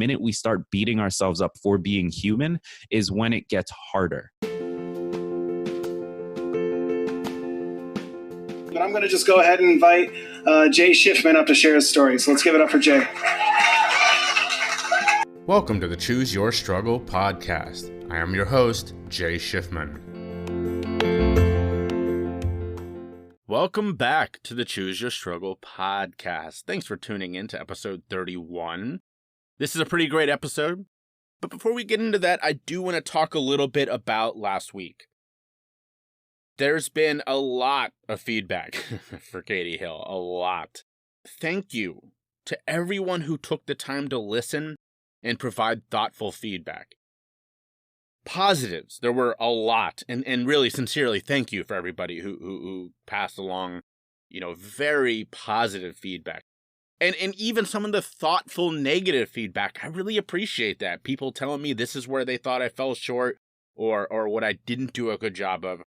minute we start beating ourselves up for being human is when it gets harder. But I'm going to just go ahead and invite Jay Shifman up to share his story. So let's give it up for Jay. Welcome to the Choose Your Struggle podcast. I am your host, Jay Shifman. Welcome back to the Choose Your Struggle podcast. Thanks for tuning in to episode 31. This is a pretty great episode, but before we get into that, I do want to talk a little bit about last week. There's been a lot of feedback for Katie Hill, a lot. Thank you to everyone who took the time to listen and provide thoughtful feedback. Positives, there were a lot, and really sincerely thank you for everybody who passed along, very positive feedback. And even some of the thoughtful negative feedback, I really appreciate that. People telling me this is where they thought I fell short or what I didn't do a good job of.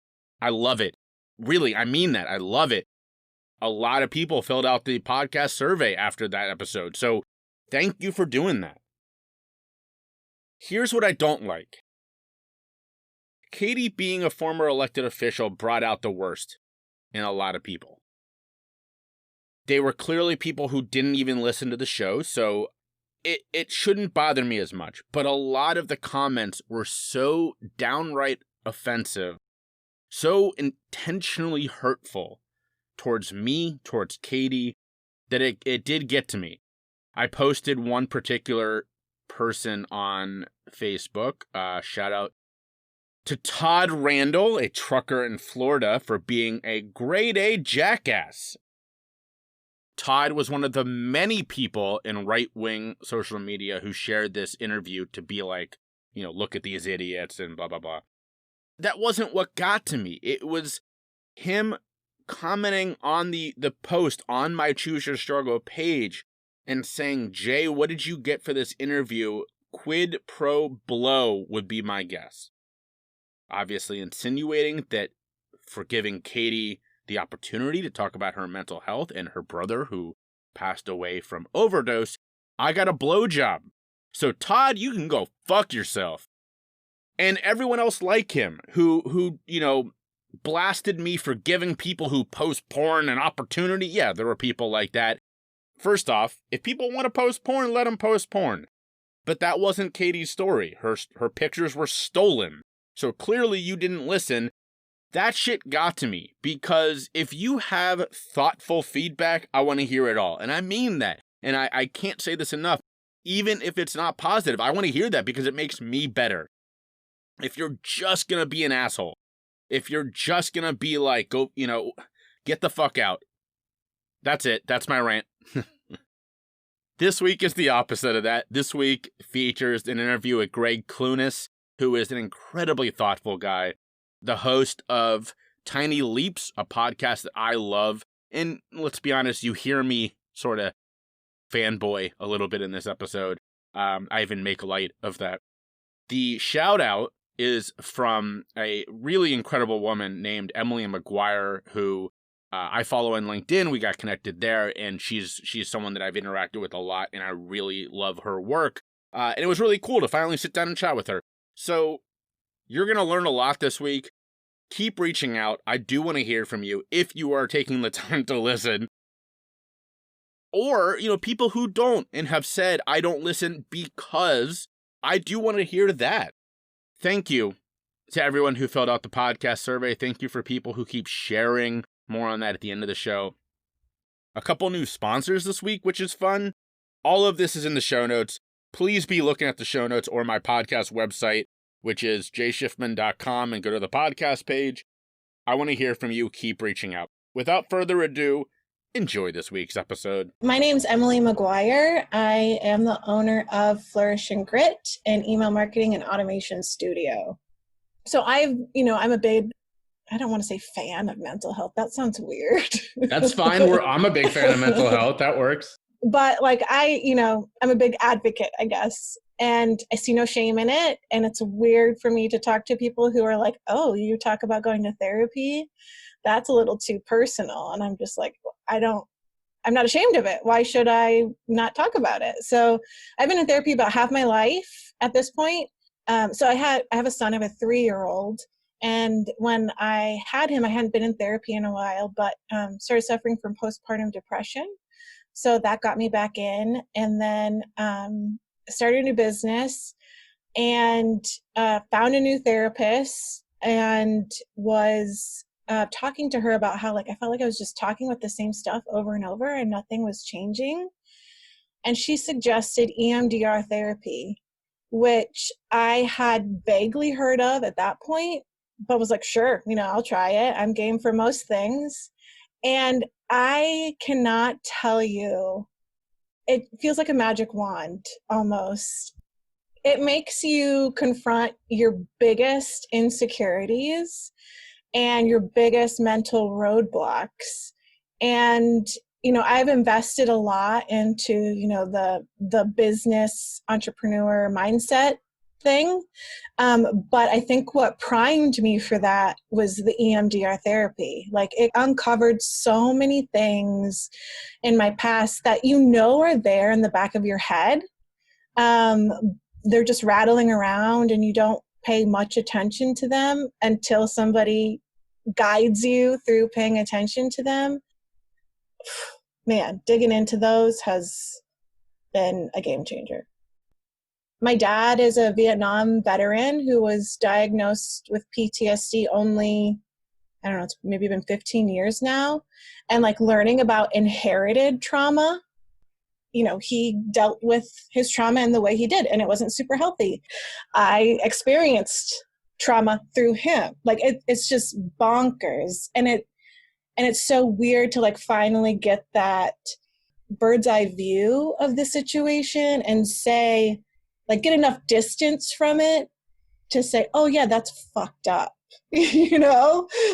I love it. Really, I mean that. I love it. A lot of people filled out the podcast survey after that episode, so thank you for doing that. Here's what I don't like. Katie, being a former elected official, brought out the worst in a lot of people. They were clearly people who didn't even listen to the show, so it shouldn't bother me as much. But a lot of the comments were so downright offensive, so intentionally hurtful towards me, towards Katie, that it did get to me. I posted one particular person on Facebook, shout out to Todd Randall, a trucker in Florida, for being a grade A jackass. Todd was one of the many people in right-wing social media who shared this interview to be like, look at these idiots and blah, blah, blah. That wasn't what got to me. It was him commenting on the post on my Choose Your Struggle page and saying, Jay, what did you get for this interview? Quid pro blow would be my guess. Obviously insinuating that for giving Katie the opportunity to talk about her mental health and her brother who passed away from overdose, I got a blowjob. So Todd, you can go fuck yourself. And everyone else like him who blasted me for giving people who post porn an opportunity. Yeah, there were people like that. First off, if people want to post porn, let them post porn. But that wasn't Katie's story. Her pictures were stolen. So clearly you didn't listen. That shit got to me, because if you have thoughtful feedback, I want to hear it all. And I mean that. And I can't say this enough. Even if it's not positive, I want to hear that because it makes me better. If you're just going to be an asshole, if you're just going to be like, go, get the fuck out. That's it. That's my rant. This week is the opposite of that. This week features an interview with Gregg Clunis, who is an incredibly thoughtful guy, the host of Tiny Leaps, a podcast that I love. And let's be honest, you hear me sort of fanboy a little bit in this episode. I even make light of that. The shout out is from a really incredible woman named Emily McGuire, who I follow on LinkedIn. We got connected there, and she's someone that I've interacted with a lot, and I really love her work. And it was really cool to finally sit down and chat with her. So you're going to learn a lot this week. Keep reaching out. I do want to hear from you if you are taking the time to listen. Or, people who don't and have said, I don't listen because I do want to hear that. Thank you to everyone who filled out the podcast survey. Thank you for people who keep sharing. More on that at the end of the show. A couple new sponsors this week, which is fun. All of this is in the show notes. Please be looking at the show notes or my podcast website, which is jshifman.com, and go to the podcast page. I want to hear from you. Keep reaching out. Without further ado, enjoy this week's episode. My name's Emily McGuire. I am the owner of Flourish and Grit, an email marketing and automation studio. So I'm a big, I don't want to say fan of mental health. That sounds weird. That's fine. I'm a big fan of mental health. That works. But I'm a big advocate, I guess. And I see no shame in it. And it's weird for me to talk to people who are like, oh, you talk about going to therapy? That's a little too personal. And I'm just like, I don't I'm not ashamed of it. Why should I not talk about it? So I've been in therapy about half my life at this point. So I have a son, I have a 3-year-old. And when I had him, I hadn't been in therapy in a while, but started suffering from postpartum depression. So that got me back in, and then started a new business and found a new therapist, and was talking to her about how, like, I felt like I was just talking with the same stuff over and over and nothing was changing. And she suggested EMDR therapy, which I had vaguely heard of at that point, but was like, sure, I'll try it. I'm game for most things. And I cannot tell you, it feels like a magic wand almost. It makes you confront your biggest insecurities and your biggest mental roadblocks. And, I've invested a lot into, the business entrepreneur mindset thing. But I think what primed me for that was the EMDR therapy. Like, it uncovered so many things in my past that are there in the back of your head. They're just rattling around and you don't pay much attention to them until somebody guides you through paying attention to them. Man, digging into those has been a game changer. My dad is a Vietnam veteran who was diagnosed with PTSD only, I don't know, it's maybe been 15 years now. And like learning about inherited trauma, he dealt with his trauma in the way he did, and it wasn't super healthy. I experienced trauma through him. Like it's just bonkers. And it's so weird to like finally get that bird's eye view of the situation and say, like, get enough distance from it to say, oh yeah, that's fucked up.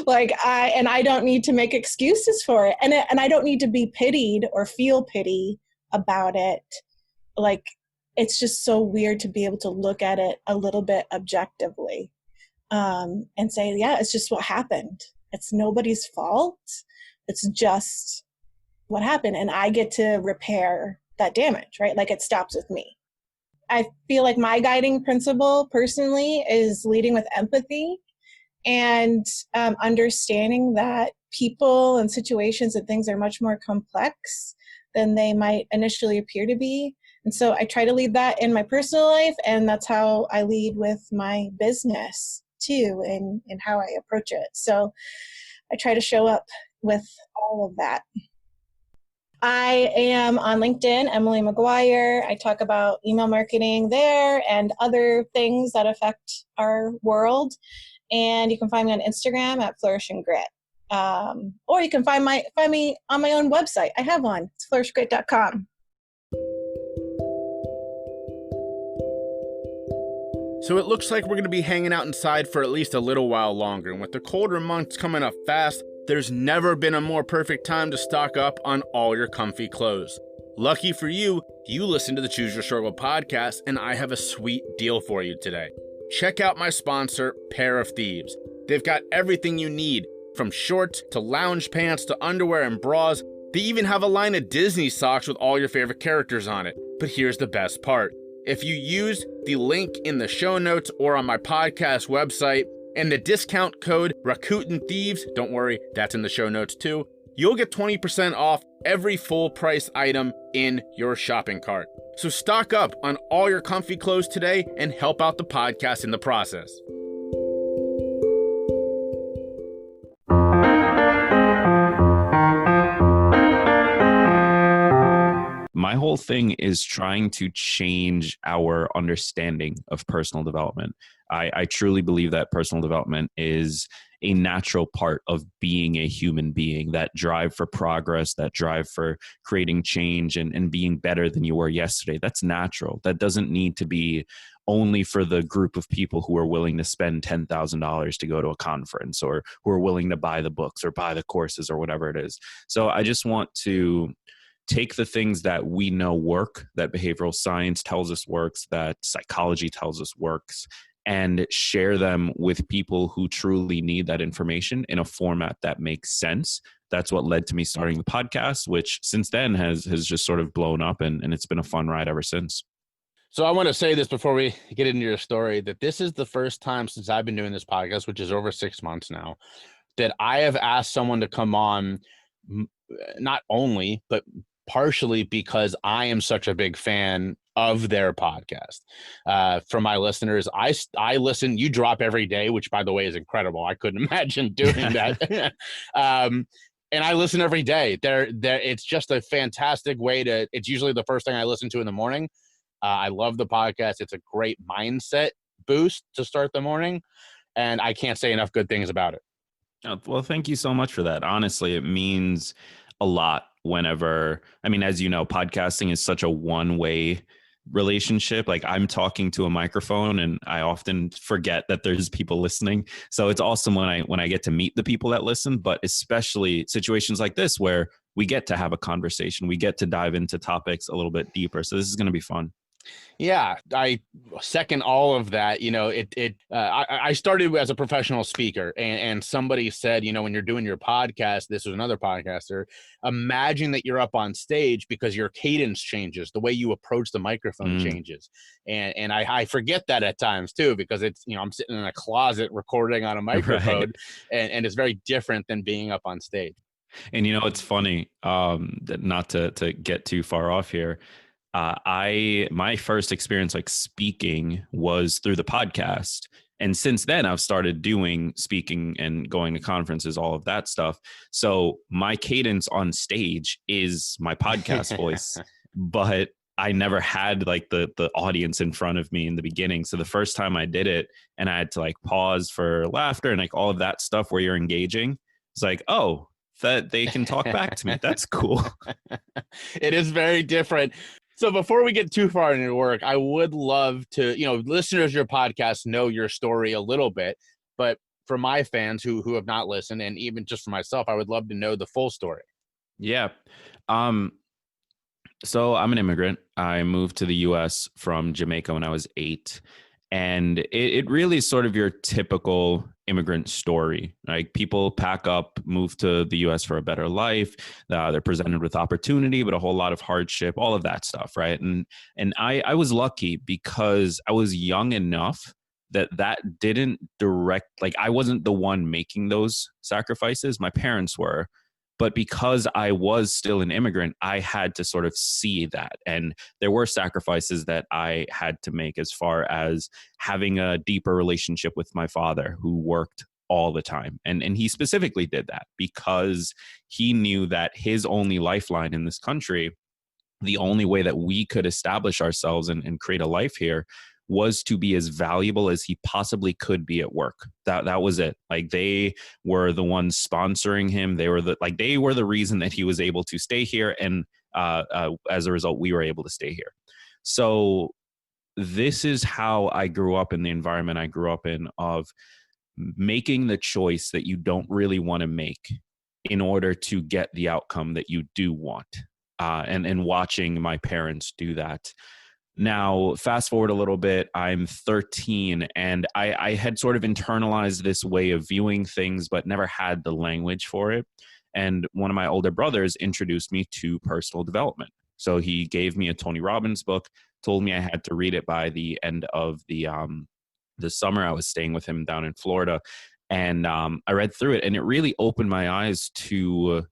Like I don't need to make excuses for it. And I don't need to be pitied or feel pity about it. Like, it's just so weird to be able to look at it a little bit objectively, and say, yeah, it's just what happened. It's nobody's fault. It's just what happened. And I get to repair that damage, right? Like, it stops with me. I feel like my guiding principle personally is leading with empathy and understanding that people and situations and things are much more complex than they might initially appear to be. And so I try to lead that in my personal life, and that's how I lead with my business too, and how I approach it. So I try to show up with all of that. I am on LinkedIn, Emily McGuire. I talk about email marketing there and other things that affect our world. And you can find me on Instagram at Flourish and Grit. Or you can find me on my own website. I have one. It's flourishgrit.com. So it looks like we're going to be hanging out inside for at least a little while longer. And with the colder months coming up fast, there's never been a more perfect time to stock up on all your comfy clothes. Lucky for you, you listen to the Choose Your Struggle podcast, and I have a sweet deal for you today. Check out my sponsor, Pair of Thieves. They've got everything you need, from shorts to lounge pants to underwear and bras. They even have a line of Disney socks with all your favorite characters on it. But here's the best part. If you use the link in the show notes or on my podcast website and the discount code Rakuten Thieves, don't worry, that's in the show notes too, you'll get 20% off every full price item in your shopping cart. So stock up on all your comfy clothes today and help out the podcast in the process. My whole thing is trying to change our understanding of personal development. I truly believe that personal development is a natural part of being a human being. That drive for progress, that drive for creating change and being better than you were yesterday, that's natural. That doesn't need to be only for the group of people who are willing to spend $10,000 to go to a conference, or who are willing to buy the books or buy the courses or whatever it is. So I just want to take the things that we know work, that behavioral science tells us works, that psychology tells us works, and share them with people who truly need that information in a format that makes sense, that's what led to me starting the podcast, which since then has just sort of blown up, and it's been a fun ride ever since. So I want to say this before we get into your story, that this is the first time since I've been doing this podcast, which is over 6 months now, that I have asked someone to come on, not only, but partially because I am such a big fan of their podcast. For my listeners, I listen, you drop every day, which by the way is incredible. I couldn't imagine doing that. And I listen every day. It's just a fantastic way to, it's usually the first thing I listen to in the morning. I love the podcast. It's a great mindset boost to start the morning, and I can't say enough good things about it. Well, thank you so much for that. Honestly, it means a lot whenever, I mean, as you know, podcasting is such a one-way relationship. Like, I'm talking to a microphone and I often forget that there's people listening. So it's awesome when I get to meet the people that listen, but especially situations like this where we get to have a conversation, we get to dive into topics a little bit deeper. So this is going to be fun. Yeah, I second all of that. You know, I started as a professional speaker, and somebody said, you know, when you're doing your podcast, this was another podcaster, imagine that you're up on stage because your cadence changes, the way you approach the microphone changes. And I forget that at times too, because it's, you know, I'm sitting in a closet recording on a microphone, right. and it's very different than being up on stage. And, you know, it's funny, not to get too far off here. My first experience like speaking was through the podcast. And since then I've started doing speaking and going to conferences, all of that stuff. So my cadence on stage is my podcast voice, but I never had like the audience in front of me in the beginning. So the first time I did it and I had to like pause for laughter and like all of that stuff where you're engaging, it's like, oh, that they can talk back to me. That's cool. It is very different. So before we get too far into your work, I would love to, you know, listeners of your podcast know your story a little bit, but for my fans who have not listened, and even just for myself, I would love to know the full story. Yeah. So I'm an immigrant. I moved to the US from Jamaica when I was 8. And it really is sort of your typical immigrant story. Like, people pack up, move to the US for a better life. They're presented with opportunity, but a whole lot of hardship, all of that stuff, right? And I was lucky because I was young enough that didn't like, I wasn't the one making those sacrifices. My parents were. But because I was still an immigrant, I had to sort of see that. And there were sacrifices that I had to make, as far as having a deeper relationship with my father, who worked all the time. And he specifically did that because he knew that his only lifeline in this country, the only way that we could establish ourselves and create a life here, was to be as valuable as he possibly could be at work. That was it. Like, they were the ones sponsoring him. They were the reason that he was able to stay here. And as a result, we were able to stay here. So this is how I grew up, in the environment I grew up in, of making the choice that you don't really want to make in order to get the outcome that you do want. And watching my parents do that. Now, fast forward a little bit, I'm 13, and I had sort of internalized this way of viewing things, but never had the language for it. And one of my older brothers introduced me to personal development. So he gave me a Tony Robbins book, told me I had to read it by the end of the summer I was staying with him down in Florida. And I read through it, and it really opened my eyes to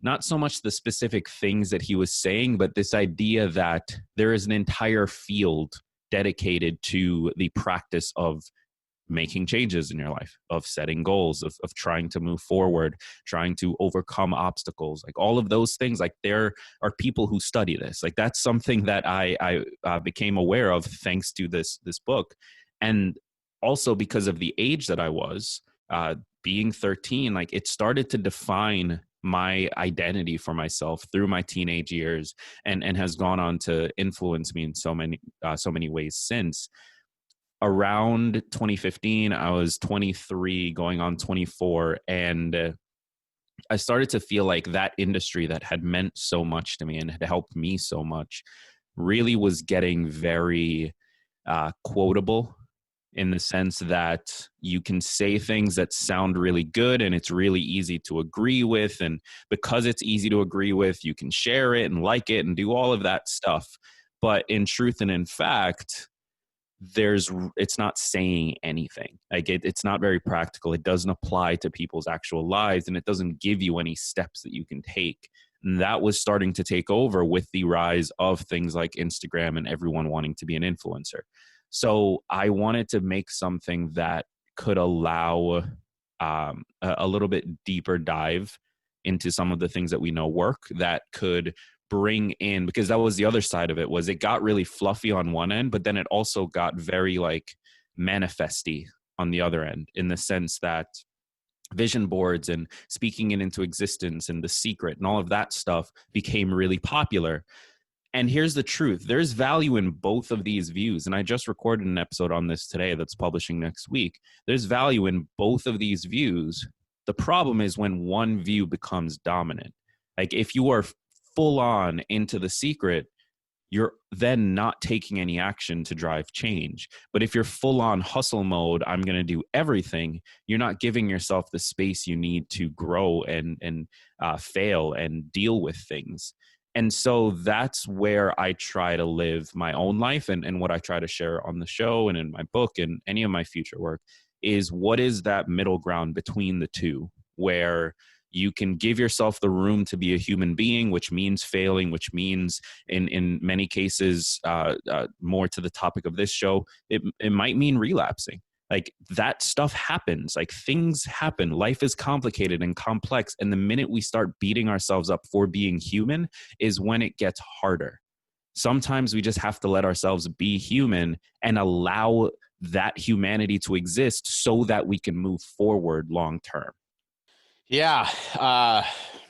not so much the specific things that he was saying, but this idea that there is an entire field dedicated to the practice of making changes in your life, of setting goals, of trying to move forward, trying to overcome obstacles, like all of those things. Like, there are people who study this. Like, that's something that I became aware of thanks to this book. And also because of the age that I was, being 13, like, it started to define my identity for myself through my teenage years, and has gone on to influence me in so many ways since. Around 2015, I was 23 going on 24, and I started to feel like that industry that had meant so much to me and had helped me so much really was getting very quotable in the sense that you can say things that sound really good and it's really easy to agree with. And because it's easy to agree with, you can share it and like it and do all of that stuff. But in truth and in fact, it's not saying anything. Like it's not very practical. It doesn't apply to people's actual lives, and it doesn't give you any steps that you can take. And that was starting to take over with the rise of things like Instagram and everyone wanting to be an influencer. So I wanted to make something that could allow a little bit deeper dive into some of the things that we know work, that could bring in, because that was the other side of it, was it got really fluffy on one end, but then it also got very like manifesty on the other end, in the sense that vision boards and speaking it into existence and The Secret and all of that stuff became really popular. And here's the truth. There's value in both of these views. And I just recorded an episode on this today that's publishing next week. There's value in both of these views. The problem is when one view becomes dominant. Like if you are full on into The Secret, you're then not taking any action to drive change. But if you're full on hustle mode, I'm going to do everything, you're not giving yourself the space you need to grow and fail and deal with things. And so that's where I try to live my own life, and what I try to share on the show and in my book and any of my future work is, what is that middle ground between the two, where you can give yourself the room to be a human being, which means failing, which means in many cases, more to the topic of this show, it might mean relapsing. Like that stuff happens, like things happen. Life is complicated and complex. And the minute we start beating ourselves up for being human is when it gets harder. Sometimes we just have to let ourselves be human and allow that humanity to exist so that we can move forward long term. Yeah,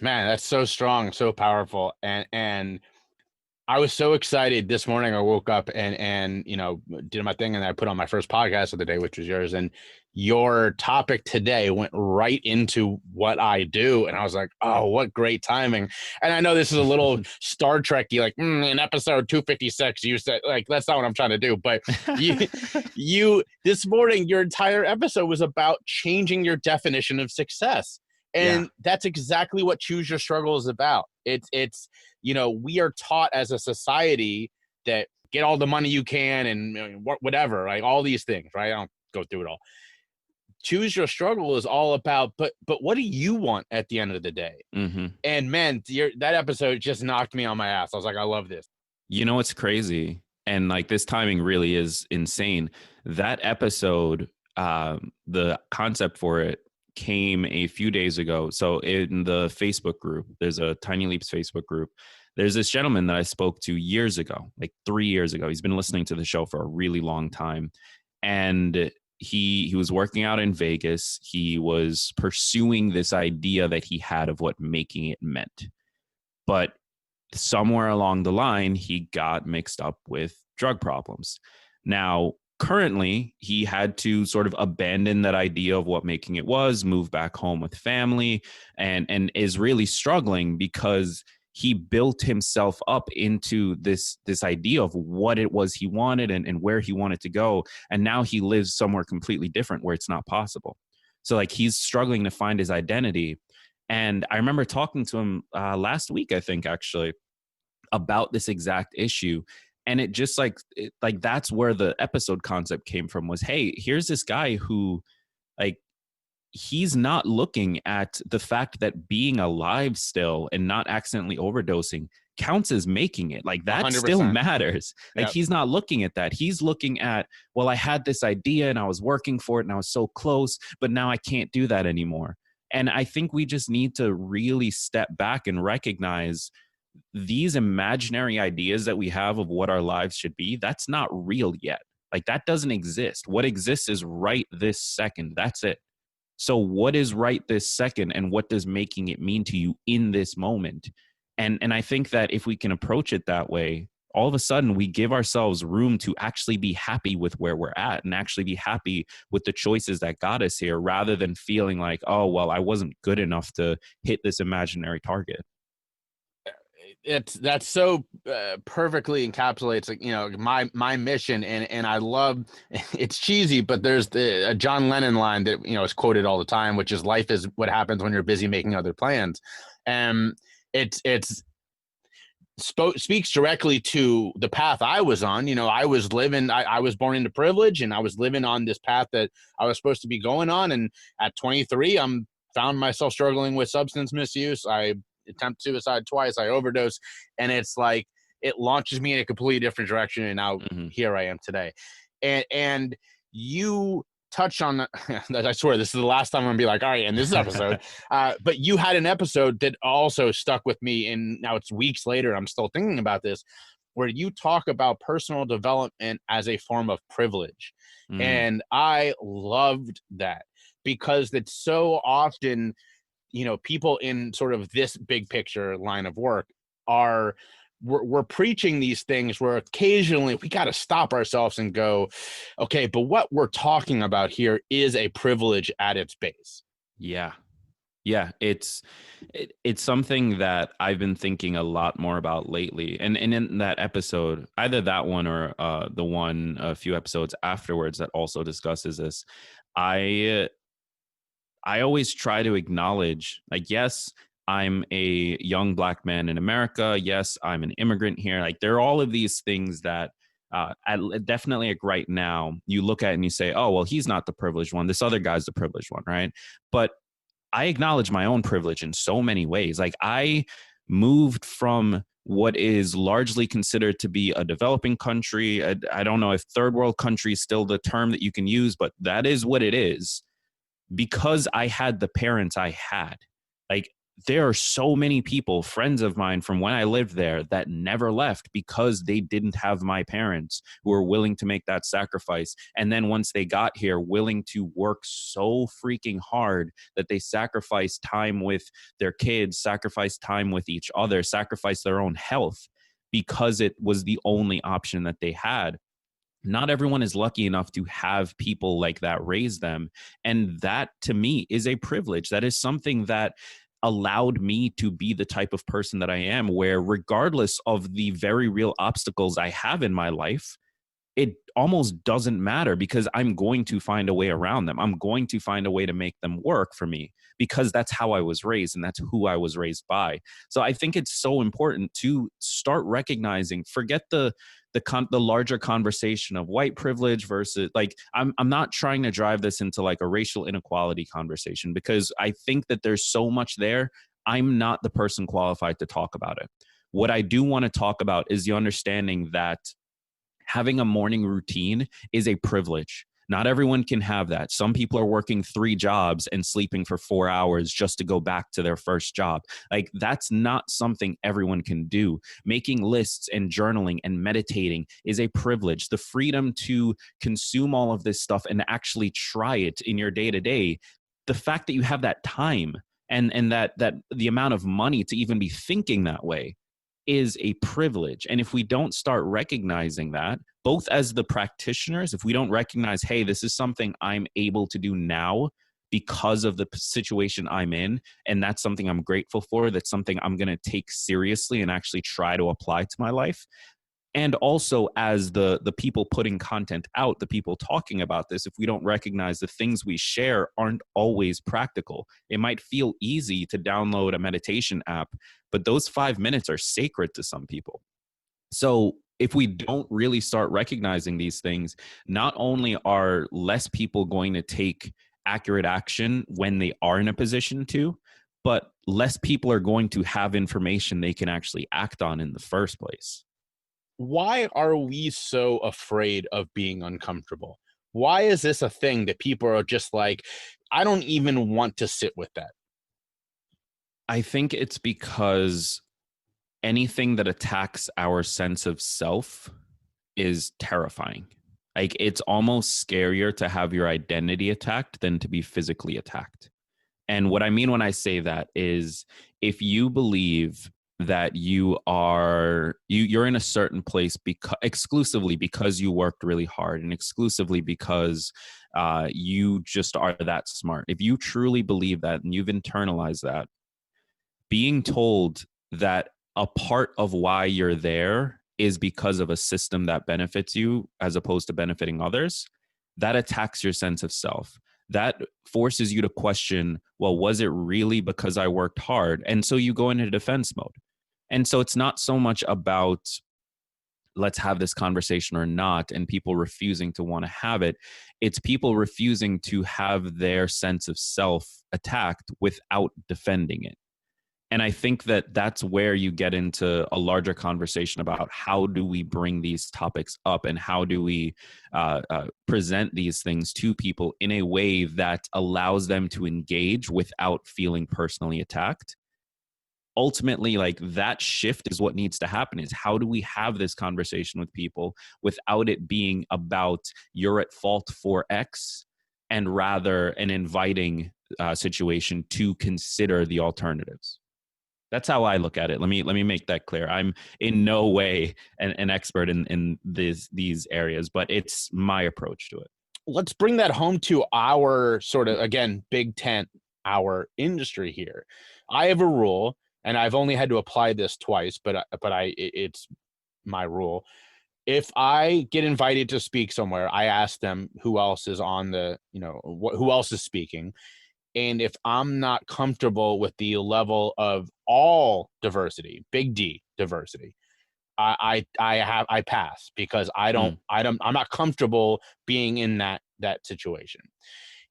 man, that's so strong, so powerful, and I was so excited this morning. I woke up and did my thing, and I put on my first podcast of the day, which was yours, and your topic today went right into what I do, and I was like, oh, what great timing! And I know this is a little Star Trek-y, like in episode 256, you said, like, that's not what I'm trying to do, but you this morning, your entire episode was about changing your definition of success. And that's exactly what Choose Your Struggle is about. It's we are taught as a society that get all the money you can and whatever, like all these things, right? I don't go through it all. Choose Your Struggle is all about, but what do you want at the end of the day? Mm-hmm. And man, that episode just knocked me on my ass. I was like, I love this. You know, it's crazy. And like this timing really is insane. That episode, the concept for it came a few days ago. So in the Facebook group, there's a Tiny Leaps Facebook group. There's this gentleman that I spoke to years ago, like 3 years ago. He's been listening to the show for a really long time. And he was working out in Vegas. He was pursuing this idea that he had of what making it meant. But somewhere along the line, he got mixed up with drug problems. Now, currently, he had to sort of abandon that idea of what making it was, move back home with family, and is really struggling because he built himself up into this idea of what it was he wanted and where he wanted to go. And now he lives somewhere completely different where it's not possible. So like he's struggling to find his identity. And I remember talking to him last week, I think, actually, about this exact issue. And it just like that's where the episode concept came from, was, hey, here's this guy who, like, he's not looking at the fact that being alive still and not accidentally overdosing counts as making it. Like that 100%. Still matters. Like he's not looking at that. He's looking at, well, I had this idea and I was working for it and I was so close, but now I can't do that anymore. And I think we just need to really step back and recognize these imaginary ideas that we have of what our lives should be, that's not real yet. Like that doesn't exist. What exists is right this second. That's it. So what is right this second, and what does making it mean to you in this moment? And I think that if we can approach it that way, all of a sudden we give ourselves room to actually be happy with where we're at and actually be happy with the choices that got us here, rather than feeling like, oh, well, I wasn't good enough to hit this imaginary target. That's so perfectly encapsulates, like, you know, my mission, and I love, it's cheesy, but there's the John Lennon line that, you know, is quoted all the time, which is, life is what happens when you're busy making other plans. And it's speaks directly to the path I was on. You know, I was living, I was born into privilege, and I was living on this path that I was supposed to be going on. And at 23, I'm found myself struggling with substance misuse. I attempt suicide twice. I overdose. And it's like, it launches me in a completely different direction. And now here I am today. And you touch on I swear this is the last time I'm gonna be like, all right, in this episode. But you had an episode that also stuck with me, and now it's weeks later, I'm still thinking about this, where you talk about personal development as a form of privilege. And I loved that, because that's so often, you know, people in sort of this big picture line of work are, we're preaching these things where occasionally we got to stop ourselves and go, okay, but what we're talking about here is a privilege at its base. Yeah. It's something that I've been thinking a lot more about lately. And in that episode, either that one or the one a few episodes afterwards that also discusses this, I always try to acknowledge, like, yes, I'm a young Black man in America. Yes, I'm an immigrant here. Like, there are all of these things that definitely, like, right now, you look at and you say, oh, well, he's not the privileged one. This other guy's the privileged one, right? But I acknowledge my own privilege in so many ways. Like, I moved from what is largely considered to be a developing country. I don't know if third world country is still the term that you can use, but that is what it is, because I had the parents I had. Like, there are so many people, friends of mine from when I lived there, that never left because they didn't have my parents who were willing to make that sacrifice. And then once they got here, willing to work so freaking hard that they sacrificed time with their kids, sacrificed time with each other, sacrificed their own health, because it was the only option that they had. Not everyone is lucky enough to have people like that raise them. And that, to me, is a privilege. That is something that allowed me to be the type of person that I am, where regardless of the very real obstacles I have in my life, it almost doesn't matter, because I'm going to find a way around them. I'm going to find a way to make them work for me, because that's how I was raised and that's who I was raised by. So I think it's so important to start recognizing, forget the larger conversation of white privilege versus, like, I'm not trying to drive this into like a racial inequality conversation, because I think that there's so much there. I'm not the person qualified to talk about it. What I do want to talk about is the understanding that having a morning routine is a privilege. Not everyone can have that. Some people are working 3 jobs and sleeping for 4 hours just to go back to their first job. Like, that's not something everyone can do. Making lists and journaling and meditating is a privilege. The freedom to consume all of this stuff and actually try it in your day to day, the fact that you have that time and that the amount of money to even be thinking that way is a privilege. And if we don't start recognizing that, both as the practitioners, if we don't recognize, hey, this is something I'm able to do now because of the situation I'm in, and that's something I'm grateful for, that's something I'm going to take seriously and actually try to apply to my life. And also, as the people putting content out, the people talking about this, if we don't recognize the things we share aren't always practical. It might feel easy to download a meditation app, but those 5 minutes are sacred to some people. So if we don't really start recognizing these things, not only are less people going to take accurate action when they are in a position to, but less people are going to have information they can actually act on in the first place. Why are we so afraid of being uncomfortable? Why is this a thing that people are just like, I don't even want to sit with that? I think it's because anything that attacks our sense of self is terrifying. Like, it's almost scarier to have your identity attacked than to be physically attacked. And what I mean when I say that is, if you believe that you're in a certain place exclusively because you worked really hard, and exclusively because you just are that smart, if you truly believe that and you've internalized that, being told that a part of why you're there is because of a system that benefits you as opposed to benefiting others, that attacks your sense of self. That forces you to question, well, was it really because I worked hard? And so you go into defense mode. And so it's not so much about let's have this conversation or not, and people refusing to want to have it. It's people refusing to have their sense of self attacked without defending it. And I think that that's where you get into a larger conversation about how do we bring these topics up and how do we present these things to people in a way that allows them to engage without feeling personally attacked. Ultimately, like, that shift is what needs to happen. Is how do we have this conversation with people without it being about you're at fault for X, and rather an inviting situation to consider the alternatives. That's how I look at it. Let me make that clear. I'm in no way an expert in these areas, but it's my approach to it. Let's bring that home to our sort of, again, big tent, our industry here. I have a rule, and I've only had to apply this twice, but it's my rule. If I get invited to speak somewhere, I ask them who else is on the, who else is speaking. And if I'm not comfortable with the level of all diversity, big D diversity, I pass, because I'm not comfortable being in that situation.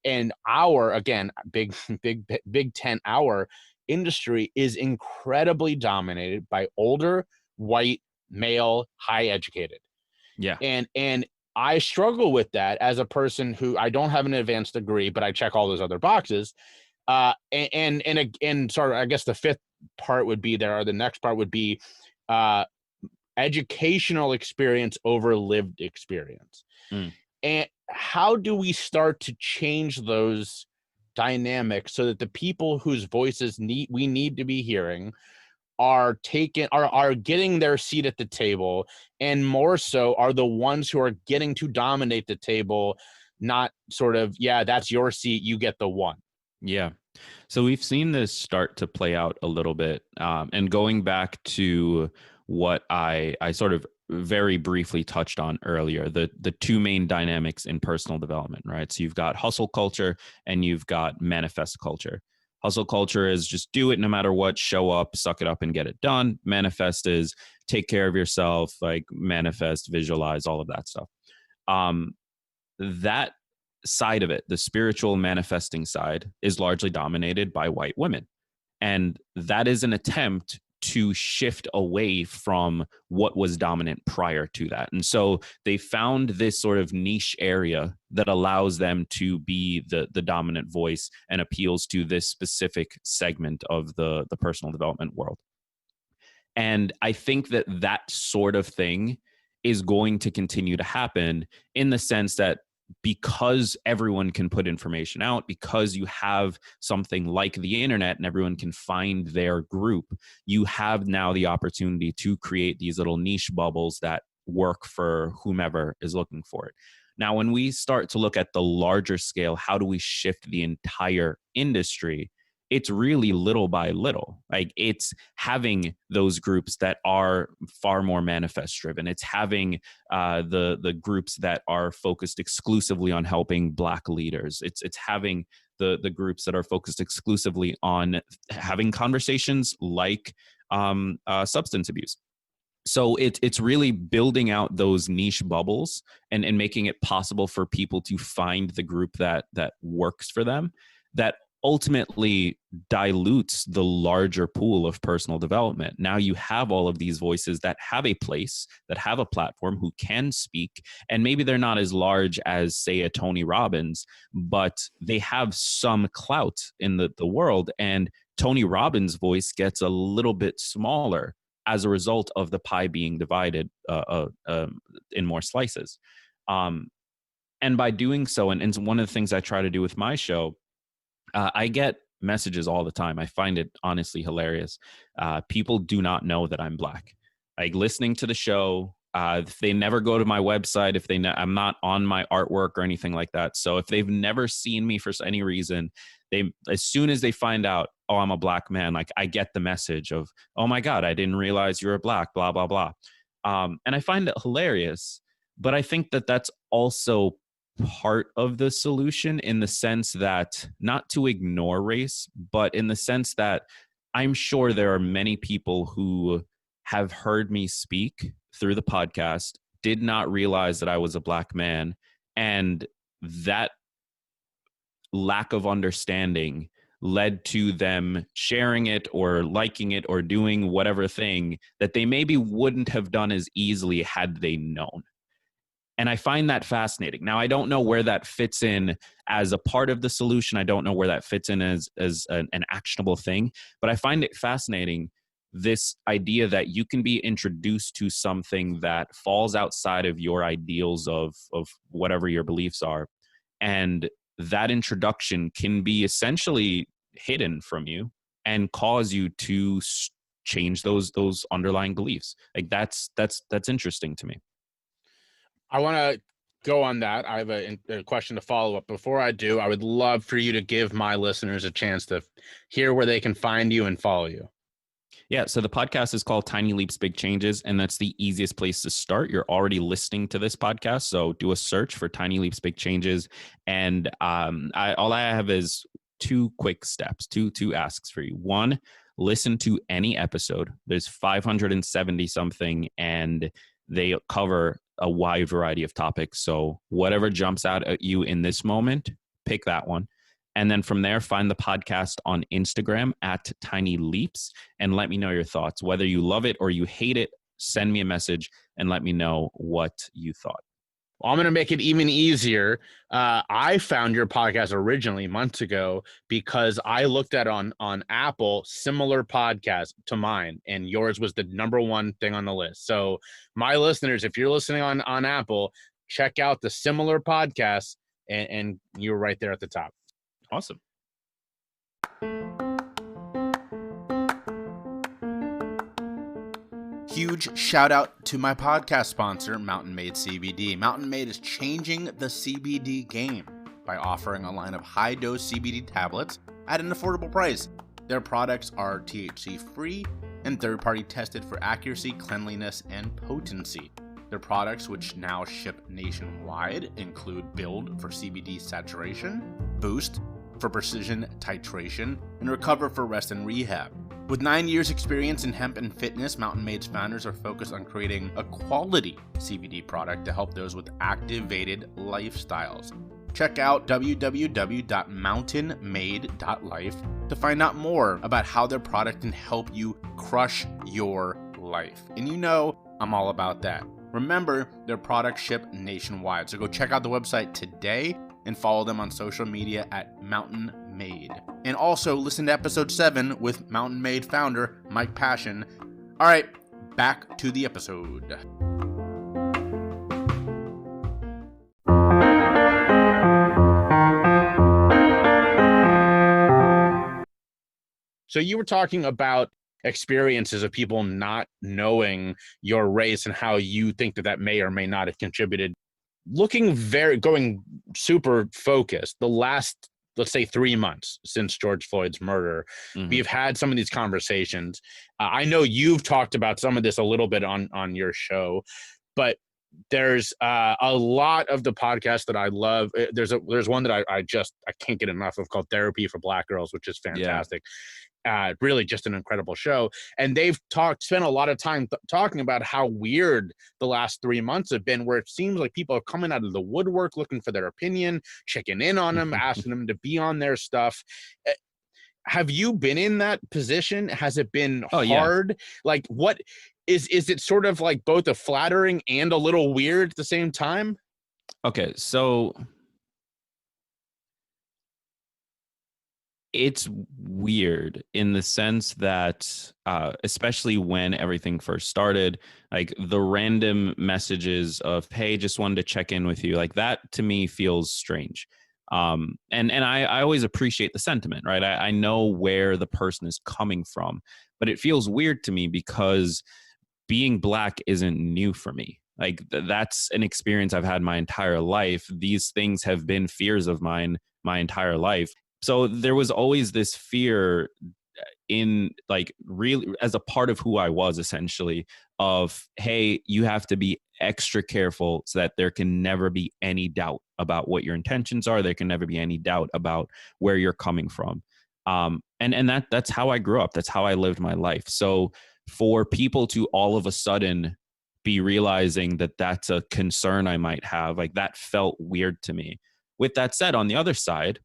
And again, big tent, our industry is incredibly dominated by older, white, male, high educated. Yeah. And I struggle with that as a person who, I don't have an advanced degree, but I check all those other boxes. And sort of, I guess the fifth part would be there, or the next part would be educational experience over lived experience. And how do we start to change those dynamics so that the people whose voices we need to be hearing are getting their seat at the table, and more so are the ones who are getting to dominate the table, not sort of, yeah, that's your seat, you get the one. Yeah. So we've seen this start to play out a little bit. And going back to what I sort of very briefly touched on earlier, the two main dynamics in personal development, right? So you've got hustle culture and you've got manifest culture. Hustle culture is just do it no matter what, show up, suck it up and get it done. Manifest is take care of yourself, like manifest, visualize, all of that stuff. That side of it, the spiritual manifesting side, is largely dominated by white women. And that is an attempt to shift away from what was dominant prior to that. And so they found this sort of niche area that allows them to be the dominant voice and appeals to this specific segment of the personal development world. And I think that sort of thing is going to continue to happen, in the sense that because everyone can put information out, because you have something like the internet and everyone can find their group, you have now the opportunity to create these little niche bubbles that work for whomever is looking for it. Now, when we start to look at the larger scale, how do we shift the entire industry? It's really little by little. Like, it's having those groups that are far more manifest driven. It's having the groups that are focused exclusively on helping Black leaders. It's having the groups that are focused exclusively on having conversations like substance abuse. So it's really building out those niche bubbles and making it possible for people to find the group that works for them, that ultimately dilutes the larger pool of personal development. Now you have all of these voices that have a place, that have a platform, who can speak, and maybe they're not as large as, say, a Tony Robbins, but they have some clout in the world, and Tony Robbins' voice gets a little bit smaller as a result of the pie being divided in more slices. And by doing so, and one of the things I try to do with my show, I get messages all the time. I find it honestly hilarious. People do not know that I'm Black. Like, listening to the show, if they never go to my website, I'm not on my artwork or anything like that. So if they've never seen me for any reason, as soon as they find out, oh, I'm a Black man, like I get the message of, oh my God, I didn't realize you're a Black, blah, blah, blah. And I find it hilarious, but I think that that's also part of the solution, in the sense that, not to ignore race, but in the sense that I'm sure there are many people who have heard me speak through the podcast, did not realize that I was a Black man, and that lack of understanding led to them sharing it or liking it or doing whatever thing that they maybe wouldn't have done as easily had they known. And I find that fascinating. Now, I don't know where that fits in as a part of the solution. I don't know where that fits in as an actionable thing, but I find it fascinating, this idea that you can be introduced to something that falls outside of your ideals of whatever your beliefs are. And that introduction can be essentially hidden from you and cause you to change those underlying beliefs. Like that's interesting to me. I want to go on that. I have a question to follow up. Before I do, I would love for you to give my listeners a chance to hear where they can find you and follow you. Yeah, so the podcast is called Tiny Leaps, Big Changes, and that's the easiest place to start. You're already listening to this podcast, so do a search for Tiny Leaps, Big Changes. And all I have is two quick steps, two asks for you. One, listen to any episode. There's 570 something, and they cover a wide variety of topics. So whatever jumps out at you in this moment, pick that one. And then from there, find the podcast on Instagram at Tiny Leaps and let me know your thoughts. Whether you love it or you hate it, send me a message and let me know what you thought. Well, I'm going to make it even easier. I found your podcast originally months ago because I looked at on Apple similar podcasts to mine, and yours was the number one thing on the list. So my listeners, if you're listening on Apple, check out the similar podcasts, and you're right there at the top. Awesome. Huge shout out to my podcast sponsor, Mountain Made CBD. Mountain Made is changing the CBD game by offering a line of high-dose CBD tablets at an affordable price. Their products are THC-free and third-party tested for accuracy, cleanliness, and potency. Their products, which now ship nationwide, include Build for CBD saturation, Boost for precision titration, and Recover for rest and rehab. With 9 years experience in hemp and fitness, Mountain Made's founders are focused on creating a quality CBD product to help those with activated lifestyles. Check out www.mountainmade.life to find out more about how their product can help you crush your life. And you know, I'm all about that. Remember, their products ship nationwide, so go check out the website today and follow them on social media at Mountain Made. And also listen to episode 7 with Mountain Made founder Mike Passion. All right, back to the episode. So you were talking about experiences of people not knowing your race and how you think that may or may not have contributed. Going super focused, the last, let's say 3 months since George Floyd's murder, we've had some of these conversations. I know you've talked about some of this a little bit on your show, but there's a lot of the podcasts that I love. There's one that I can't get enough of called Therapy for Black Girls, which is fantastic. Really just an incredible show. And they've spent a lot of time talking about how weird the last 3 months have been, where it seems like people are coming out of the woodwork looking for their opinion, checking in on them, asking them to be on their stuff. Have you been in that position? Has it been hard? Yeah. Like, what is it sort of like both a flattering and a little weird at the same time? Okay, so it's weird in the sense that, especially when everything first started, like the random messages of, hey, just wanted to check in with you, like that to me feels strange. And I always appreciate the sentiment, right? I know where the person is coming from, but it feels weird to me because being Black isn't new for me. Like that's an experience I've had my entire life. These things have been fears of mine my entire life. So there was always this fear in like really as a part of who I was essentially of, hey, you have to be extra careful so that there can never be any doubt about what your intentions are. There can never be any doubt about where you're coming from. And that's how I grew up. That's how I lived my life. So for people to all of a sudden be realizing that that's a concern I might have, like that felt weird to me. With that said, on the other side,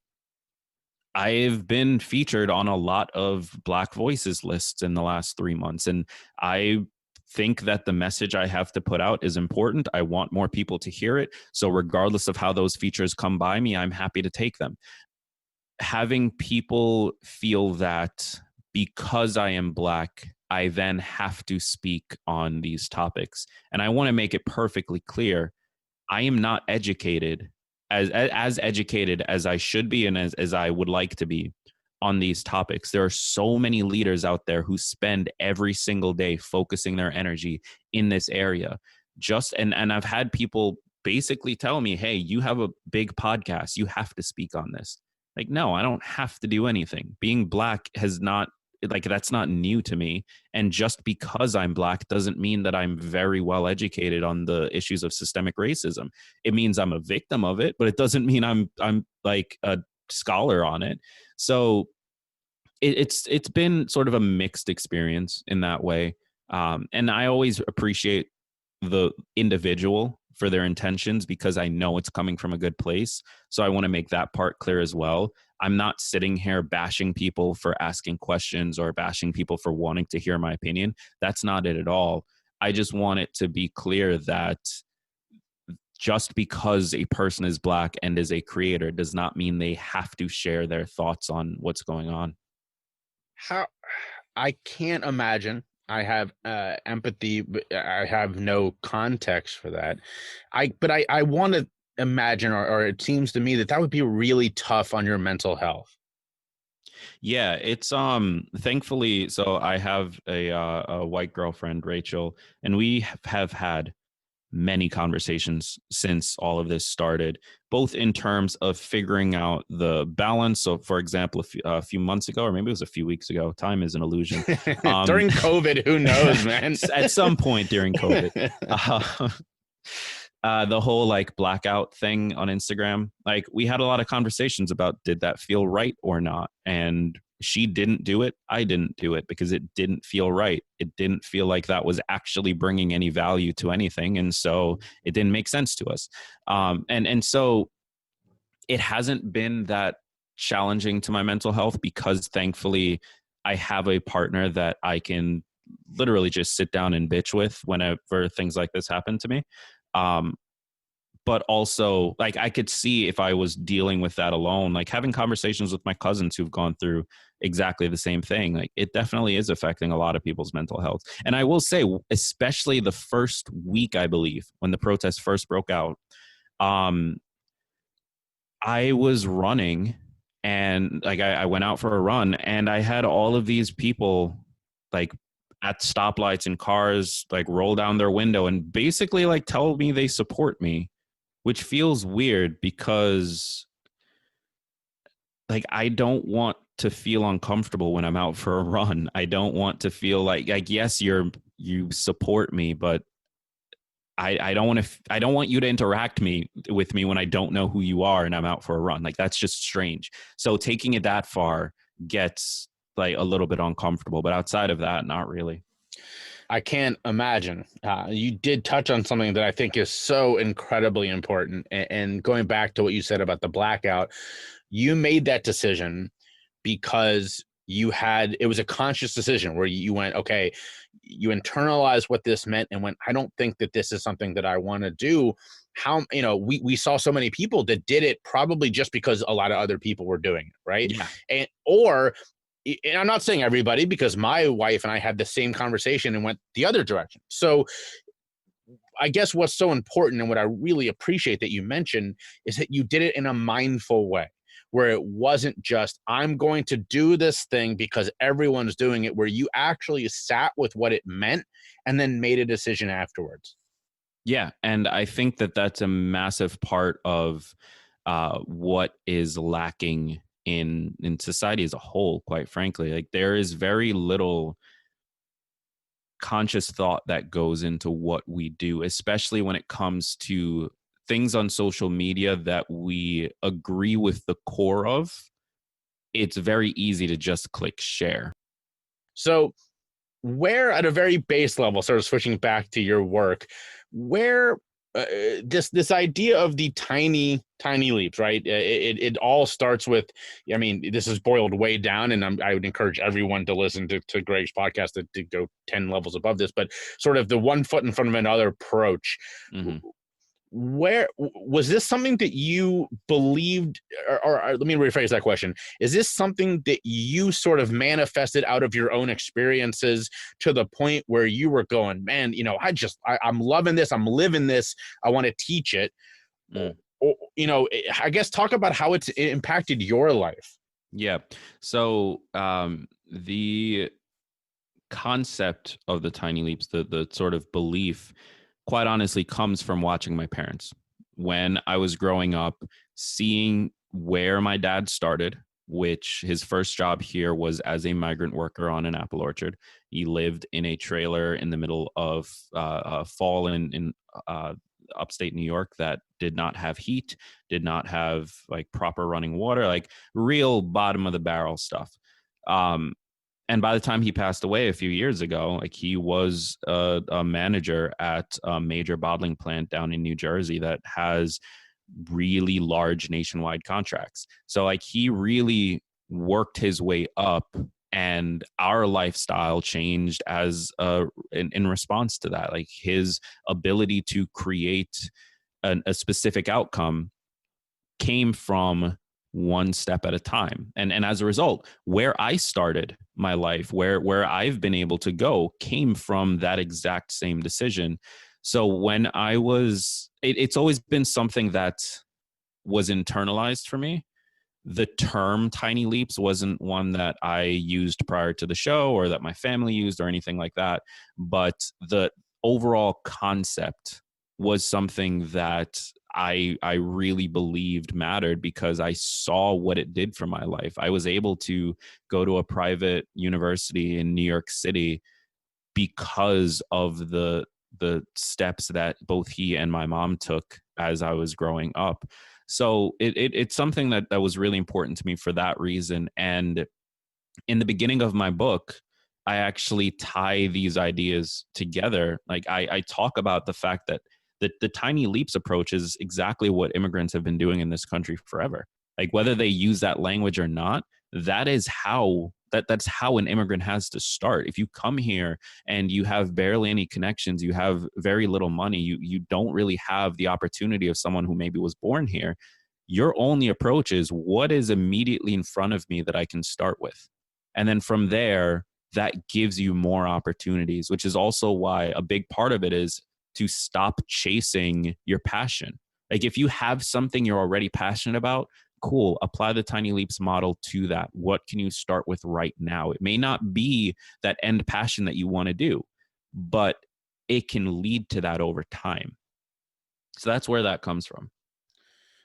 I've been featured on a lot of Black Voices lists in the last 3 months. And I think that the message I have to put out is important. I want more people to hear it. So regardless of how those features come by me, I'm happy to take them. Having people feel that because I am Black, I then have to speak on these topics. And I want to make it perfectly clear, I am not educated as educated as I should be and as I would like to be on these topics. There are so many leaders out there who spend every single day focusing their energy in this area. And I've had people basically tell me, hey, you have a big podcast. You have to speak on this. Like, no, I don't have to do anything. Being Black has not, like, that's not new to me. And just because I'm Black doesn't mean that I'm very well educated on the issues of systemic racism. It means I'm a victim of it, but it doesn't mean I'm like a scholar on it. So it's been sort of a mixed experience in that way. And I always appreciate the individual for their intentions because I know it's coming from a good place. So I want to make that part clear as well. I'm not sitting here bashing people for asking questions or bashing people for wanting to hear my opinion. That's not it at all. I just want it to be clear that just because a person is Black and is a creator does not mean they have to share their thoughts on what's going on. How I can't imagine. I have empathy, but I have no context for that. But I want to imagine, or it seems to me that would be really tough on your mental health. Yeah, it's thankfully, so I have a white girlfriend, Rachel, and we have had many conversations since all of this started, both in terms of figuring out the balance. So, for example, a few months ago, or maybe it was a few weeks ago, time is an illusion. During COVID, who knows, man? At some point during COVID, the whole like blackout thing on Instagram, like we had a lot of conversations about did that feel right or not, and she didn't do it. I didn't do it because it didn't feel right. It didn't feel like that was actually bringing any value to anything. And so it didn't make sense to us. And so it hasn't been that challenging to my mental health because thankfully I have a partner that I can literally just sit down and bitch with whenever things like this happen to me. But also, like, I could see if I was dealing with that alone, like having conversations with my cousins who've gone through exactly the same thing, like it definitely is affecting a lot of people's mental health. And I will say, especially the first week, I believe, when the protests first broke out, I was running and like I went out for a run and I had all of these people like at stoplights and cars like roll down their window and basically like tell me they support me, which feels weird because like I don't want to feel uncomfortable when I'm out for a run. I don't want to feel like yes, you support me, but I don't want you to interact with me when I don't know who you are and I'm out for a run. Like that's just strange. So taking it that far gets like a little bit uncomfortable, but outside of that, not really. I can't imagine. You did touch on something that I think is so incredibly important. And going back to what you said about the blackout, you made that decision because it was a conscious decision where you went, okay, you internalized what this meant and went, I don't think that this is something that I want to do. We saw so many people that did it probably just because a lot of other people were doing it, right? Yeah. And I'm not saying everybody, because my wife and I had the same conversation and went the other direction. So I guess what's so important and what I really appreciate that you mentioned is that you did it in a mindful way, where it wasn't just, I'm going to do this thing because everyone's doing it, where you actually sat with what it meant and then made a decision afterwards. Yeah. And I think that that's a massive part of what is lacking in society as a whole, quite frankly. Like, there is very little conscious thought that goes into what we do, especially when it comes to things on social media that we agree with the core of. It's very easy to just click share. So where, at a very base level, sort of switching back to your work, where this idea of the tiny leaps, right? It all starts with, I mean, this is boiled way down, and I would encourage everyone to listen to Gregg's podcast to go 10 levels above this, but sort of the one foot in front of another approach. Mm-hmm. Where was this something that you believed, or let me rephrase that question. Is this something that you sort of manifested out of your own experiences to the point where you were going, man, you know, I'm loving this. I'm living this. I want to teach it. Or, you know, I guess talk about how it impacted your life. Yeah. So the concept of the tiny leaps, the sort of belief, quite honestly, comes from watching my parents. When I was growing up, seeing where my dad started, which his first job here was as a migrant worker on an apple orchard. He lived in a trailer in the middle of fall in upstate New York that did not have heat, did not have like proper running water, like real bottom of the barrel stuff. And by the time he passed away a few years ago, like, he was a manager at a major bottling plant down in New Jersey that has really large nationwide contracts. So like, he really worked his way up, and our lifestyle changed as in response to that. Like, his ability to create a specific outcome came from one step at a time. And as a result, where I started my life, where I've been able to go, came from that exact same decision. So when I was, it's always been something that was internalized for me. The term tiny leaps wasn't one that I used prior to the show or that my family used or anything like that. But the overall concept was something that I really believed mattered, because I saw what it did for my life. I was able to go to a private university in New York City because of the steps that both he and my mom took as I was growing up. So it's something that was really important to me for that reason. And in the beginning of my book, I actually tie these ideas together. Like, I talk about the fact that the tiny leaps approach is exactly what immigrants have been doing in this country forever. Like, whether they use that language or not, that's how an immigrant has to start. If you come here and you have barely any connections, you have very little money, you don't really have the opportunity of someone who maybe was born here, your only approach is, what is immediately in front of me that I can start with? And then from there, that gives you more opportunities, which is also why a big part of it is to stop chasing your passion. Like, if you have something you're already passionate about, cool, apply the tiny leaps model to that. What can you start with right now? It may not be that end passion that you want to do, but it can lead to that over time. So that's where that comes from.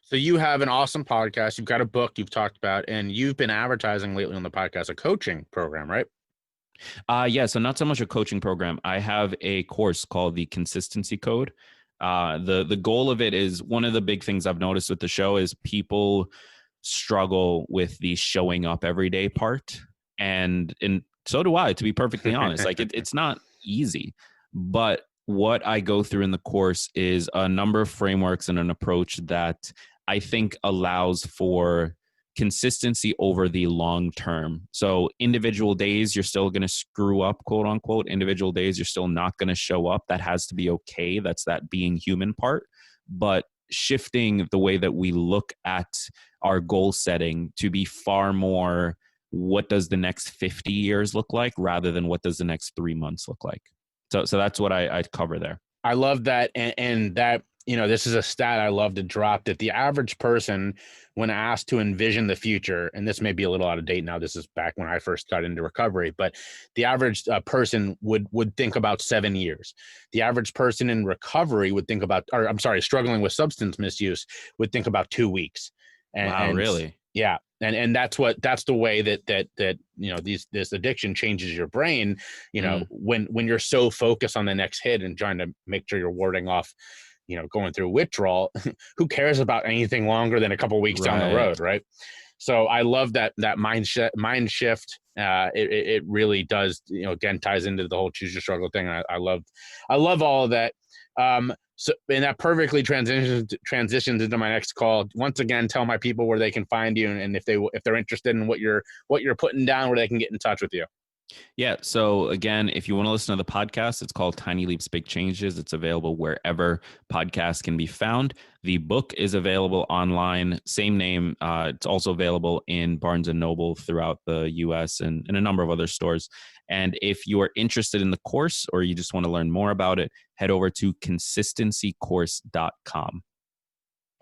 So you have an awesome podcast. You've got a book you've talked about, and you've been advertising lately on the podcast, a coaching program, right? Yeah, so not so much a coaching program. I have a course called the Consistency Code. The goal of it is, one of the big things I've noticed with the show is people struggle with the showing up every day part. And so do I, to be perfectly honest. Like, it's not easy. But what I go through in the course is a number of frameworks and an approach that I think allows for consistency over the long term. So individual days, you're still going to screw up, quote unquote. Individual days, you're still not going to show up. That has to be okay. That's that being human part. But shifting the way that we look at our goal setting to be far more, what does the next 50 years look like, rather than what does the next 3 months look like? So that's what I cover there. I love that. And that, you know, this is a stat I love to drop, that the average person, when asked to envision the future, and this may be a little out of date now, this is back when I first got into recovery, but the average person would think about 7 years. The average person in recovery would think about, or I'm sorry, struggling with substance misuse would think about 2 weeks. Wow, really? Yeah. And that's the way that you know, this addiction changes your brain, you know, when you're so focused on the next hit and trying to make sure you're warding off, you know, going through withdrawal. Who cares about anything longer than a couple of weeks down the road, right? So I love that mind shift. It really does, you know, again, ties into the whole choose your struggle thing. And I love all of that. So, and that perfectly transitions into my next call. Once again, tell my people where they can find you, and if they're interested in what you're putting down, where they can get in touch with you. Yeah. So again, if you want to listen to the podcast, it's called Tiny Leaps, Big Changes. It's available wherever podcasts can be found. The book is available online, same name. It's also available in Barnes and Noble throughout the US and in a number of other stores. And if you are interested in the course or you just want to learn more about it, head over to consistencycourse.com.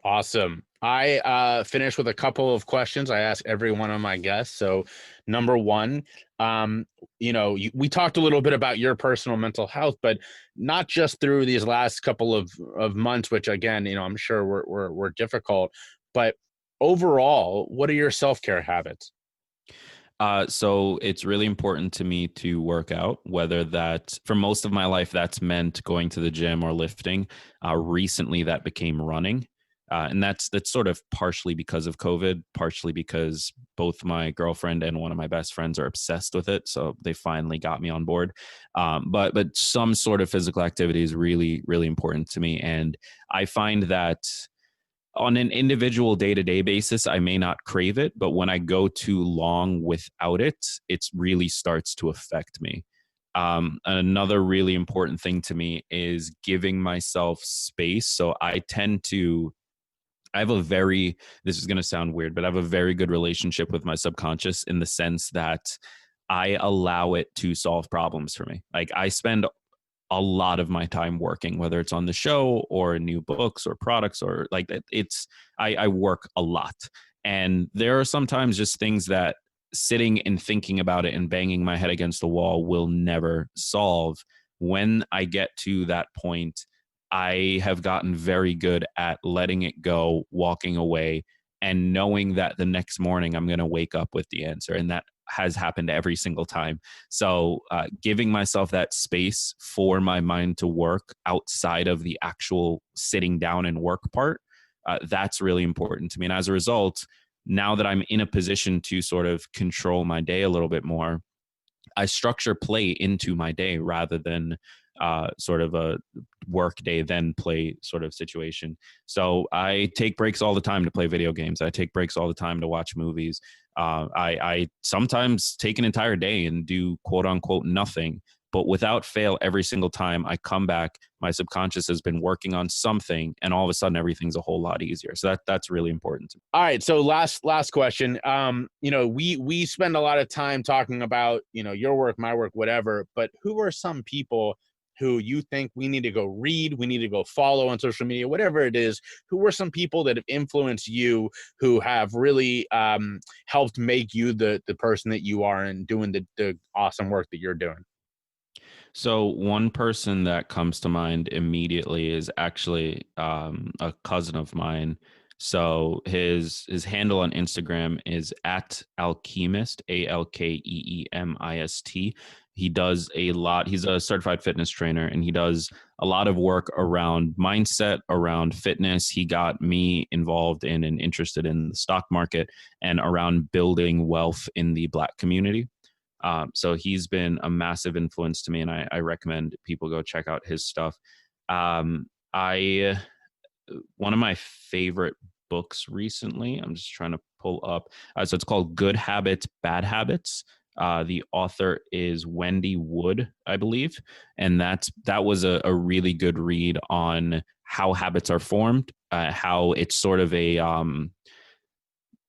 Awesome. I finished with a couple of questions I ask every one of my guests. So number one, you know, we talked a little bit about your personal mental health, but not just through these last couple of months, which again, you know, I'm sure were difficult, but overall, what are your self-care habits? So it's really important to me to work out, whether that for most of my life, that's meant going to the gym or lifting. Recently that became running. And that's sort of partially because of COVID, partially because both my girlfriend and one of my best friends are obsessed with it. So they finally got me on board. But some sort of physical activity is really, really important to me. And I find that on an individual day-to-day basis, I may not crave it, but when I go too long without it, it really starts to affect me. Another really important thing to me is giving myself space. So I have a very, this is going to sound weird, but I have a very good relationship with my subconscious in the sense that I allow it to solve problems for me. Like I spend a lot of my time working, whether it's on the show or new books or products or like that. I work a lot. And there are sometimes just things that sitting and thinking about it and banging my head against the wall will never solve. When I get to that point, I have gotten very good at letting it go, walking away, and knowing that the next morning I'm going to wake up with the answer. And that has happened every single time. So giving myself that space for my mind to work outside of the actual sitting down and work part, that's really important to me. And as a result, now that I'm in a position to sort of control my day a little bit more, I structure play into my day rather than sort of a work day, then play sort of situation. So I take breaks all the time to play video games. I take breaks all the time to watch movies. I sometimes take an entire day and do quote unquote nothing, but without fail, every single time I come back, my subconscious has been working on something, and all of a sudden everything's a whole lot easier. So that's really important to me. All right. So last question. You know, we spend a lot of time talking about, you know, your work, my work, whatever, but who are some people who you think we need to go read, we need to go follow on social media, whatever it is? Who are some people that have influenced you, who have really helped make you the person that you are and doing the awesome work that you're doing? So one person that comes to mind immediately is actually a cousin of mine. So his handle on Instagram is at Alchemist, ALKEEMIST. He does a lot. He's a certified fitness trainer, and he does a lot of work around mindset, around fitness. He got me involved in and interested in the stock market and around building wealth in the Black community. So he's been a massive influence to me, and I recommend people go check out his stuff. I One of my favorite books recently, I'm just trying to pull up. So it's called Good Habits, Bad Habits. The author is Wendy Wood, I believe, and that was a really good read on how habits are formed, how it's sort of a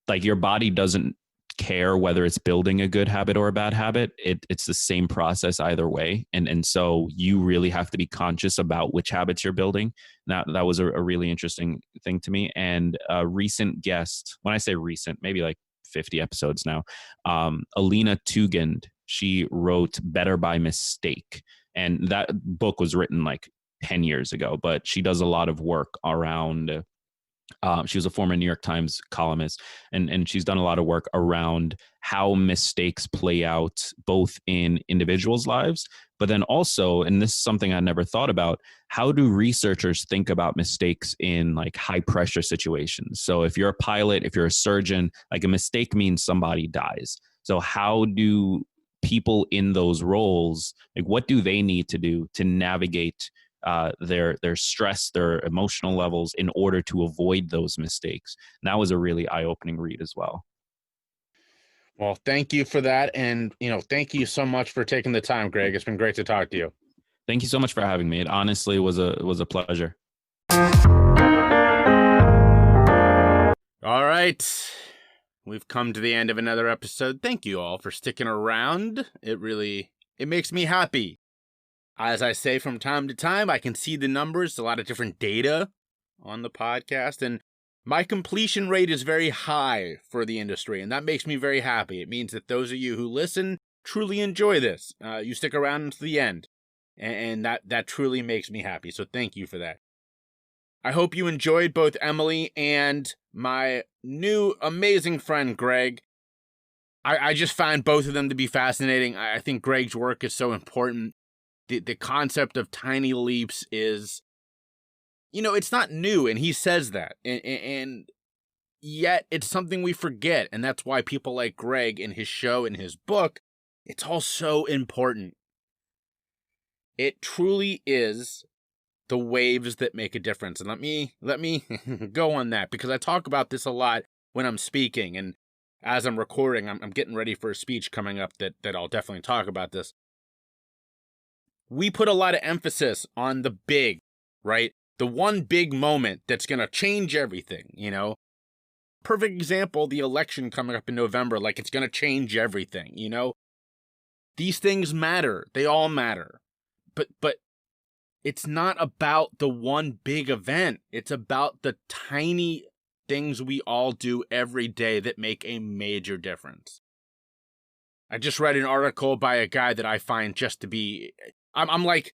like your body doesn't care whether it's building a good habit or a bad habit. It's the same process either way. And so you really have to be conscious about which habits you're building. That was a really interesting thing to me. And a recent guest, when I say recent, maybe like 50 episodes now, Alina Tugend, she wrote Better by Mistake. And that book was written like 10 years ago, but she does a lot of work around She was a former New York Times columnist, and she's done a lot of work around how mistakes play out both in individuals' lives, but then also, and this is something I never thought about, how do researchers think about mistakes in like high pressure situations? So if you're a pilot, if you're a surgeon, like a mistake means somebody dies. So how do people in those roles, like what do they need to do to navigate their stress, their emotional levels in order to avoid those mistakes? And that was a really eye-opening read as well. Well, thank you for that. And, thank you so much for taking the time, Greg. It's been great to talk to you. Thank you so much for having me. It honestly was a pleasure. All right. We've come to the end of another episode. Thank you all for sticking around. It makes me happy. As I say from time to time, I can see the numbers, a lot of different data on the podcast, and my completion rate is very high for the industry, and that makes me very happy. It means that those of you who listen truly enjoy this. You stick around until the end, and that truly makes me happy, so thank you for that. I hope you enjoyed both Emily and my new amazing friend, Gregg. I just find both of them to be fascinating. I think Gregg's work is so important. The concept of tiny leaps is, it's not new, and he says that. And yet it's something we forget, and that's why people like Gregg in his show and his book, it's all so important. It truly is the waves that make a difference. And let me go on that, because I talk about this a lot when I'm speaking, and as I'm recording, I'm getting ready for a speech coming up that I'll definitely talk about this. We put a lot of emphasis on the big, right? The one big moment that's going to change everything, Perfect example, the election coming up in November, like it's going to change everything, These things matter. They all matter. But it's not about the one big event. It's about the tiny things we all do every day that make a major difference. I just read an article by a guy that I find just to be... I'm like...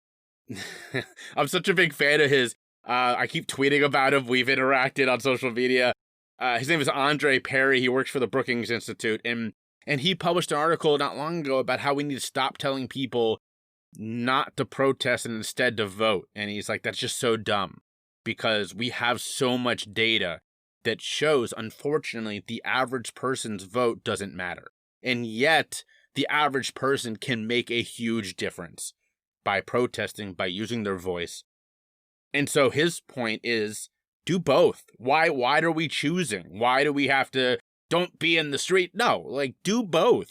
I'm such a big fan of his. I keep tweeting about him. We've interacted on social media. His name is Andre Perry. He works for the Brookings Institute. And he published an article not long ago about how we need to stop telling people not to protest and instead to vote. And he's like, that's just so dumb, because we have so much data that shows, unfortunately, the average person's vote doesn't matter. And yet the average person can make a huge difference by protesting, by using their voice. And so his point is, do both. Why are we choosing? Why do we have to, don't be in the street? No, do both.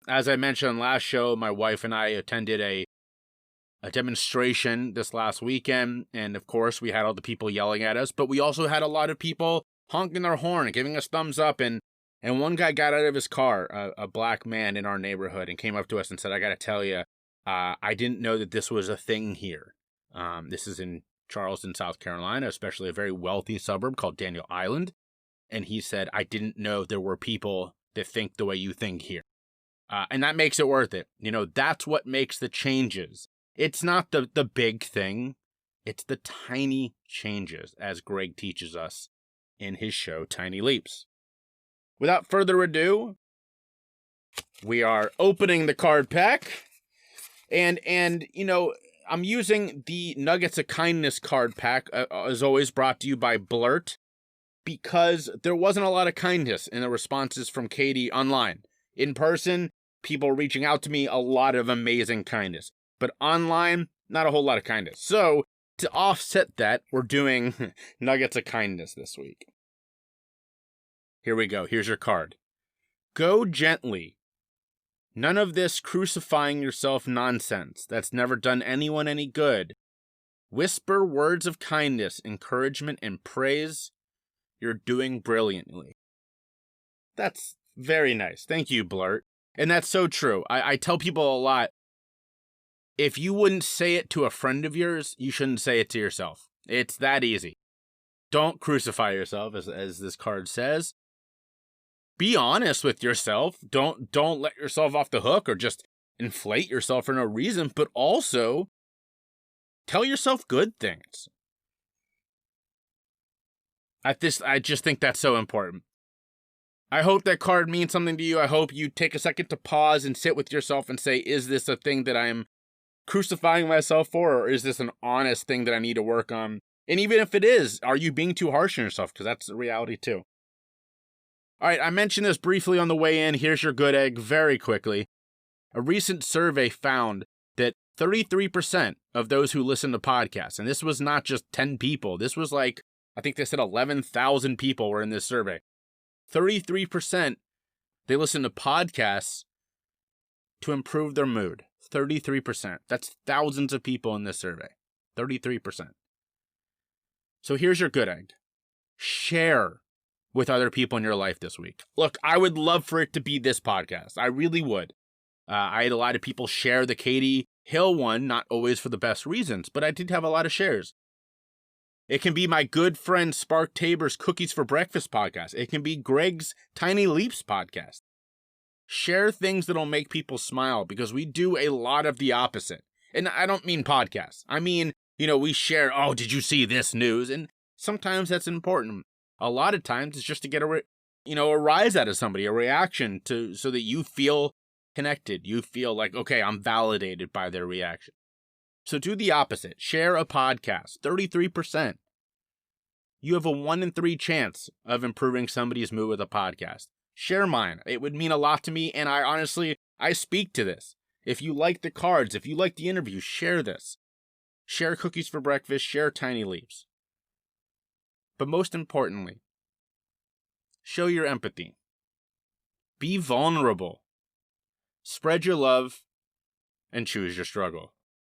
As I mentioned last show, my wife and I attended a demonstration this last weekend, and of course we had all the people yelling at us, but we also had a lot of people honking their horn and giving us thumbs up, and one guy got out of his car, a black man in our neighborhood, and came up to us and said, I gotta tell you, I didn't know that this was a thing here. This is in Charleston, South Carolina, especially a very wealthy suburb called Daniel Island. And he said, I didn't know there were people that think the way you think here. And that makes it worth it. That's what makes the changes. It's not the big thing. It's the tiny changes, as Gregg teaches us in his show, Tiny Leaps. Without further ado, we are opening the card pack. And I'm using the Nuggets of Kindness card pack, as always, brought to you by Blurt, because there wasn't a lot of kindness in the responses from Katie online. In person, people reaching out to me, a lot of amazing kindness. But online, not a whole lot of kindness. So, to offset that, we're doing Nuggets of Kindness this week. Here we go. Here's your card. Go gently. None of this crucifying yourself nonsense. That's never done anyone any good. Whisper words of kindness, encouragement, and praise. You're doing brilliantly. That's very nice. Thank you, Blurt. And that's so true. I tell people a lot, if you wouldn't say it to a friend of yours, you shouldn't say it to yourself. It's that easy. Don't crucify yourself, as this card says. Be honest with yourself. Don't let yourself off the hook or just inflate yourself for no reason, but also tell yourself good things. I just think that's so important. I hope that card means something to you. I hope you take a second to pause and sit with yourself and say, is this a thing that I'm crucifying myself for, or is this an honest thing that I need to work on? And even if it is, are you being too harsh on yourself? Because that's the reality too. All right, I mentioned this briefly on the way in. Here's your good egg very quickly. A recent survey found that 33% of those who listen to podcasts, and this was not just 10 people, this was like, I think they said 11,000 people were in this survey. 33%, they listen to podcasts to improve their mood. 33%. That's thousands of people in this survey. 33%. So here's your good egg. Share with other people in your life this week. Look, I would love for it to be this podcast. I really would. I had a lot of people share the Katie Hill one, not always for the best reasons, but I did have a lot of shares. It can be my good friend Spark Tabor's Cookies for Breakfast podcast. It can be Gregg's Tiny Leaps podcast. Share things that'll make people smile, because we do a lot of the opposite. And I don't mean podcasts. I mean, we share, oh, did you see this news? And sometimes that's important. A lot of times it's just to get a rise out of somebody, a reaction so that you feel connected. You feel like, okay, I'm validated by their reaction. So do the opposite. Share a podcast. 33%. You have a 1 in 3 chance of improving somebody's mood with a podcast. Share mine. It would mean a lot to me, and I speak to this. If you like the cards, if you like the interview, share this. Share Cookies for Breakfast, share Tiny Leaps. But most importantly, show your empathy. Be vulnerable. Spread your love and choose your struggle.